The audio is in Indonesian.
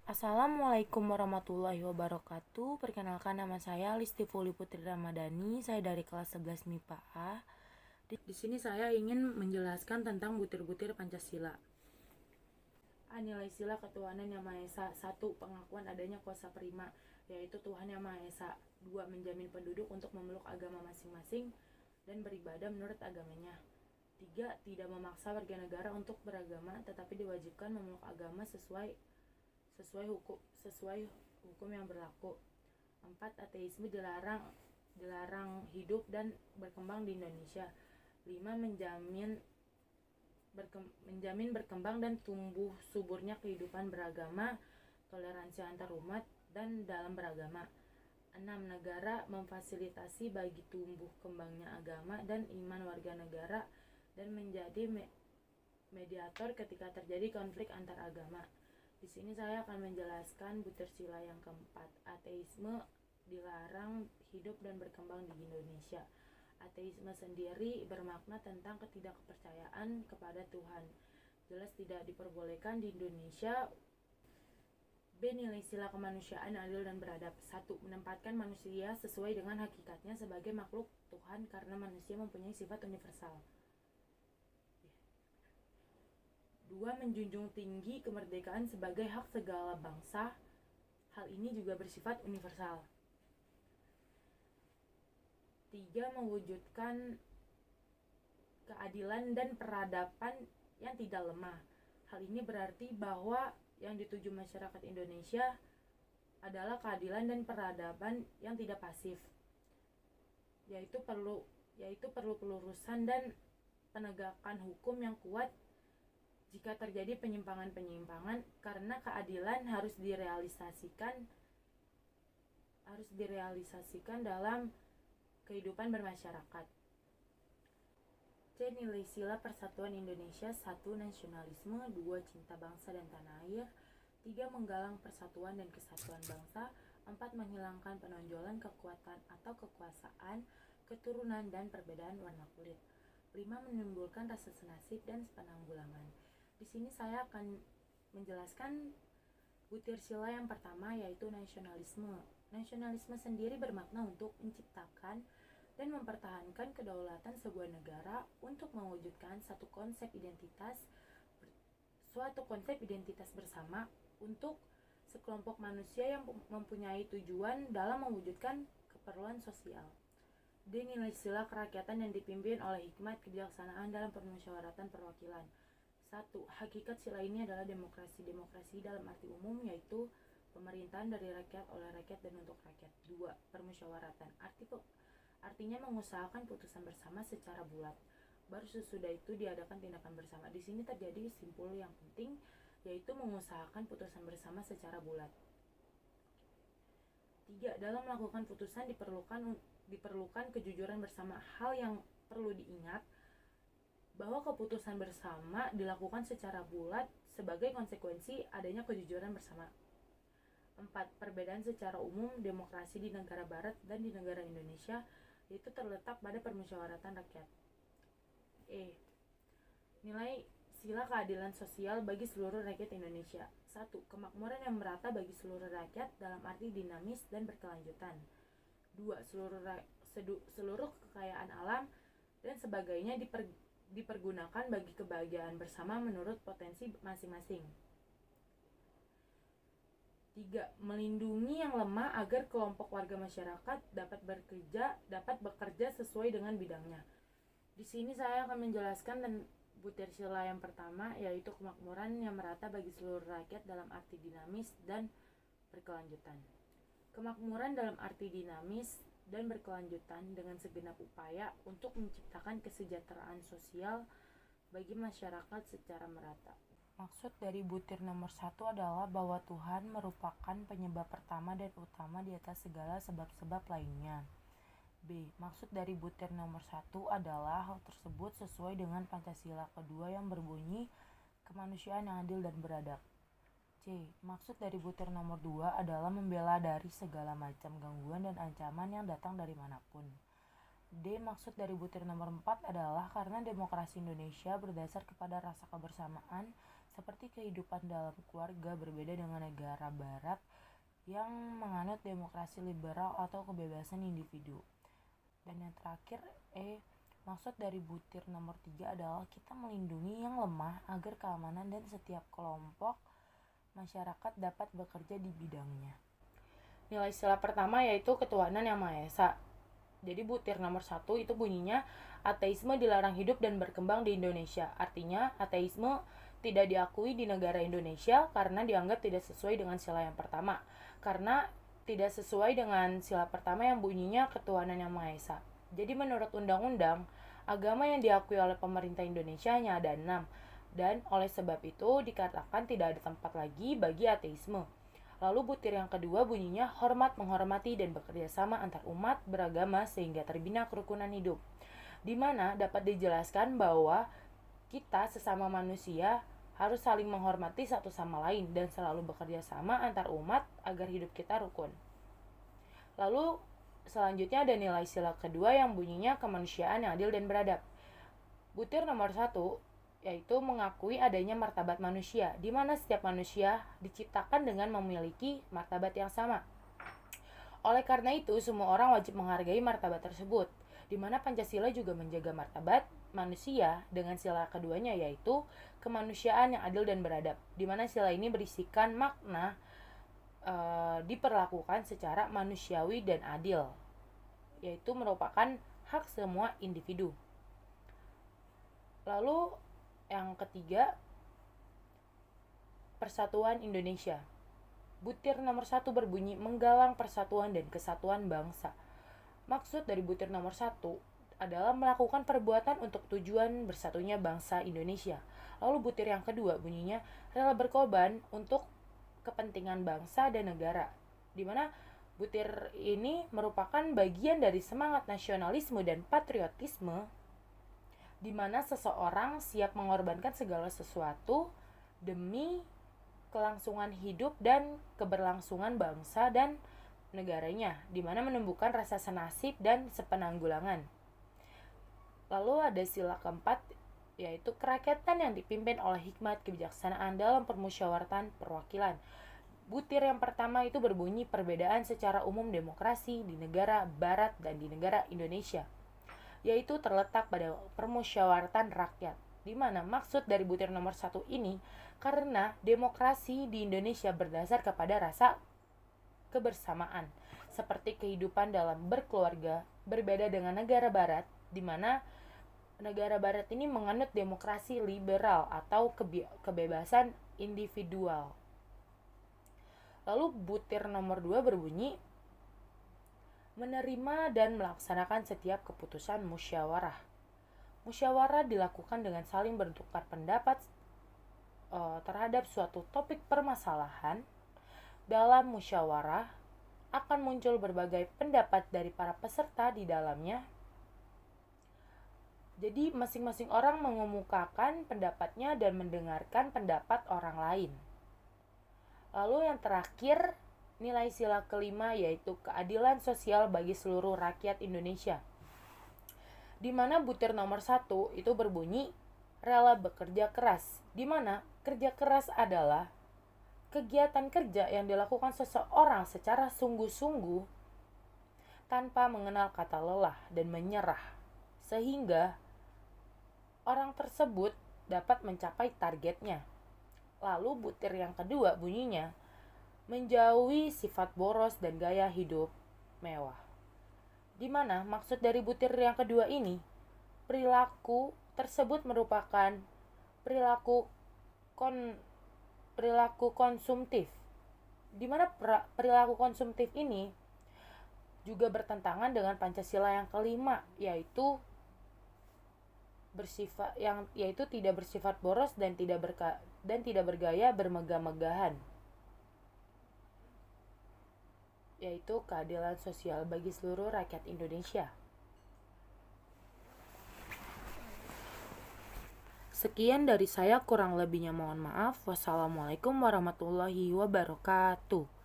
Assalamualaikum warahmatullahi wabarakatuh. Perkenalkan, nama saya Listi Fuli Putri Ramadhani. Saya dari kelas 11 MIPA A. Di sini saya ingin menjelaskan tentang butir-butir Pancasila. Nilai sila ketuhanan yang Maha Esa. 1. Pengakuan adanya kuasa prima, yaitu Tuhan yang Maha Esa. 2. Menjamin penduduk untuk memeluk agama masing-masing dan beribadah menurut agamanya. 3. Tidak memaksa warga negara untuk beragama, tetapi diwajibkan memeluk agama sesuai hukum yang berlaku. 4. Ateisme dilarang hidup dan berkembang di Indonesia. 5. Menjamin berkembang dan tumbuh suburnya kehidupan beragama, toleransi antar umat dan dalam beragama. 6. Negara memfasilitasi bagi tumbuh kembangnya agama dan iman warga negara dan menjadi mediator ketika terjadi konflik antar agama. Di sini saya akan menjelaskan butir sila yang keempat. Ateisme dilarang hidup dan berkembang di Indonesia. Ateisme sendiri bermakna tentang ketidakpercayaan kepada Tuhan. Jelas tidak diperbolehkan di Indonesia. B. Nilai sila kemanusiaan adil dan beradab. 1. Menempatkan manusia sesuai dengan hakikatnya sebagai makhluk Tuhan karena manusia mempunyai sifat universal. 2. Menjunjung tinggi kemerdekaan sebagai hak segala bangsa. Hal ini juga bersifat universal. 3. Mewujudkan keadilan dan peradaban yang tidak lemah. Hal ini berarti bahwa yang dituju masyarakat Indonesia adalah keadilan dan peradaban yang tidak pasif, yaitu perlu pelurusan dan penegakan hukum yang kuat jika terjadi penyimpangan-penyimpangan, karena keadilan harus direalisasikan dalam kehidupan bermasyarakat. C. Nilai sila persatuan Indonesia. 1. Nasionalisme. 2. Cinta bangsa dan tanah air. 3. Menggalang persatuan dan kesatuan bangsa. 4. Menghilangkan penonjolan kekuatan atau kekuasaan, keturunan dan perbedaan warna kulit. 5. Menimbulkan rasa senasib dan penanggulangan. Di sini saya akan menjelaskan butir sila yang pertama, yaitu nasionalisme. Nasionalisme sendiri bermakna untuk menciptakan dan mempertahankan kedaulatan sebuah negara untuk mewujudkan suatu konsep identitas bersama untuk sekelompok manusia yang mempunyai tujuan dalam mewujudkan keperluan sosial. D. Nilai sila kerakyatan yang dipimpin oleh hikmat kebijaksanaan dalam permusyawaratan perwakilan. 1. Hakikat sila ini adalah demokrasi dalam arti umum, yaitu pemerintahan dari rakyat, oleh rakyat, dan untuk rakyat. 2. Permusyawaratan artinya mengusahakan putusan bersama secara bulat. Baru sesudah itu diadakan tindakan bersama. Di sini terjadi simpul yang penting, yaitu mengusahakan putusan bersama secara bulat. 3. Dalam melakukan putusan diperlukan kejujuran bersama. Hal yang perlu diingat bahwa keputusan bersama dilakukan secara bulat sebagai konsekuensi adanya kejujuran bersama. 4. Perbedaan secara umum demokrasi di negara barat dan di negara Indonesia itu terletak pada permusyawaratan rakyat. E. Nilai sila keadilan sosial bagi seluruh rakyat Indonesia. 1. Kemakmuran yang merata bagi seluruh rakyat dalam arti dinamis dan berkelanjutan. 2. Seluruh kekayaan alam dan sebagainya dipergunakan bagi kebahagiaan bersama menurut potensi masing-masing. 3. Melindungi yang lemah agar kelompok warga masyarakat dapat bekerja sesuai dengan bidangnya. Di sini saya akan menjelaskan butir sila yang pertama, yaitu kemakmuran yang merata bagi seluruh rakyat dalam arti dinamis dan berkelanjutan. Kemakmuran dalam arti dinamis dan berkelanjutan dengan segenap upaya untuk menciptakan kesejahteraan sosial bagi masyarakat secara merata. Maksud dari butir nomor 1 adalah bahwa Tuhan merupakan penyebab pertama dan utama di atas segala sebab-sebab lainnya. B. Maksud dari butir nomor 1 adalah hal tersebut sesuai dengan Pancasila kedua yang berbunyi kemanusiaan yang adil dan beradab. C. Maksud dari butir nomor 2 adalah membela dari segala macam gangguan dan ancaman yang datang dari manapun. D. Maksud dari butir nomor 4 adalah karena demokrasi Indonesia berdasar kepada rasa kebersamaan Seperti kehidupan dalam keluarga berbeda dengan negara barat yang menganut demokrasi liberal atau kebebasan individu. Dan yang terakhir, maksud dari butir nomor 3 adalah kita melindungi yang lemah agar keamanan dan setiap kelompok masyarakat dapat bekerja di bidangnya. Nilai sila pertama yaitu ketuhanan yang Maha Esa. Jadi butir nomor 1 itu bunyinya ateisme dilarang hidup dan berkembang di Indonesia. Artinya ateisme tidak diakui di negara Indonesia karena dianggap tidak sesuai dengan sila yang pertama. Karena tidak sesuai dengan sila pertama yang bunyinya ketuhanan yang Maha Esa. Jadi menurut undang-undang, agama yang diakui oleh pemerintah Indonesia hanya ada 6. Dan oleh sebab itu dikatakan tidak ada tempat lagi bagi ateisme. Lalu butir yang kedua bunyinya hormat, menghormati, dan bekerja sama antar umat beragama sehingga terbina kerukunan hidup. Di mana dapat dijelaskan bahwa kita sesama manusia harus saling menghormati satu sama lain dan selalu bekerja sama antar umat agar hidup kita rukun. Lalu selanjutnya ada nilai sila kedua yang bunyinya kemanusiaan yang adil dan beradab. Butir nomor 1 yaitu mengakui adanya martabat manusia, di mana setiap manusia diciptakan dengan memiliki martabat yang sama. Oleh karena itu, semua orang wajib menghargai martabat tersebut, di mana Pancasila juga menjaga martabat manusia dengan sila keduanya yaitu kemanusiaan yang adil dan beradab, di mana sila ini berisikan makna diperlakukan secara manusiawi dan adil, yaitu merupakan hak semua individu. Lalu yang ketiga, Persatuan Indonesia. Butir nomor 1 berbunyi menggalang persatuan dan kesatuan bangsa. Maksud dari butir nomor 1 adalah melakukan perbuatan untuk tujuan bersatunya bangsa Indonesia. Lalu butir yang kedua bunyinya rela berkorban untuk kepentingan bangsa dan negara, di mana butir ini merupakan bagian dari semangat nasionalisme dan patriotisme, di mana seseorang siap mengorbankan segala sesuatu demi kelangsungan hidup dan keberlangsungan bangsa dan negaranya, di mana menumbuhkan rasa senasib dan sepenanggulangan. Lalu ada sila keempat, yaitu kerakyatan yang dipimpin oleh hikmat kebijaksanaan dalam permusyawaratan perwakilan. Butir yang pertama itu berbunyi perbedaan secara umum demokrasi di negara barat dan di negara Indonesia, yaitu terletak pada permusyawaratan rakyat, di mana maksud dari butir nomor 1 ini karena demokrasi di Indonesia berdasar kepada rasa kebersamaan, seperti kehidupan dalam berkeluarga, berbeda dengan negara barat, di mana negara barat ini menganut demokrasi liberal atau kebebasan individual. Lalu butir nomor 2 berbunyi menerima dan melaksanakan setiap keputusan musyawarah. Musyawarah dilakukan dengan saling bertukar pendapat terhadap suatu topik permasalahan. Dalam musyawarah akan muncul berbagai pendapat dari para peserta di dalamnya. Jadi masing-masing orang mengemukakan pendapatnya dan mendengarkan pendapat orang lain. Lalu yang terakhir, nilai sila kelima yaitu keadilan sosial bagi seluruh rakyat Indonesia. Di mana butir nomor 1 itu berbunyi rela bekerja keras, di mana kerja keras adalah kegiatan kerja yang dilakukan seseorang secara sungguh-sungguh tanpa mengenal kata lelah dan menyerah, sehingga orang tersebut dapat mencapai targetnya. Lalu butir yang kedua bunyinya menjauhi sifat boros dan gaya hidup mewah. Di mana maksud dari butir yang kedua ini, perilaku tersebut merupakan perilaku konsumtif. Di mana perilaku konsumtif ini juga bertentangan dengan Pancasila yang kelima, yaitu tidak bersifat boros dan tidak bergaya bermegah-megahan, yaitu keadilan sosial bagi seluruh rakyat Indonesia. Sekian dari saya, kurang lebihnya mohon maaf. Wassalamualaikum warahmatullahi wabarakatuh.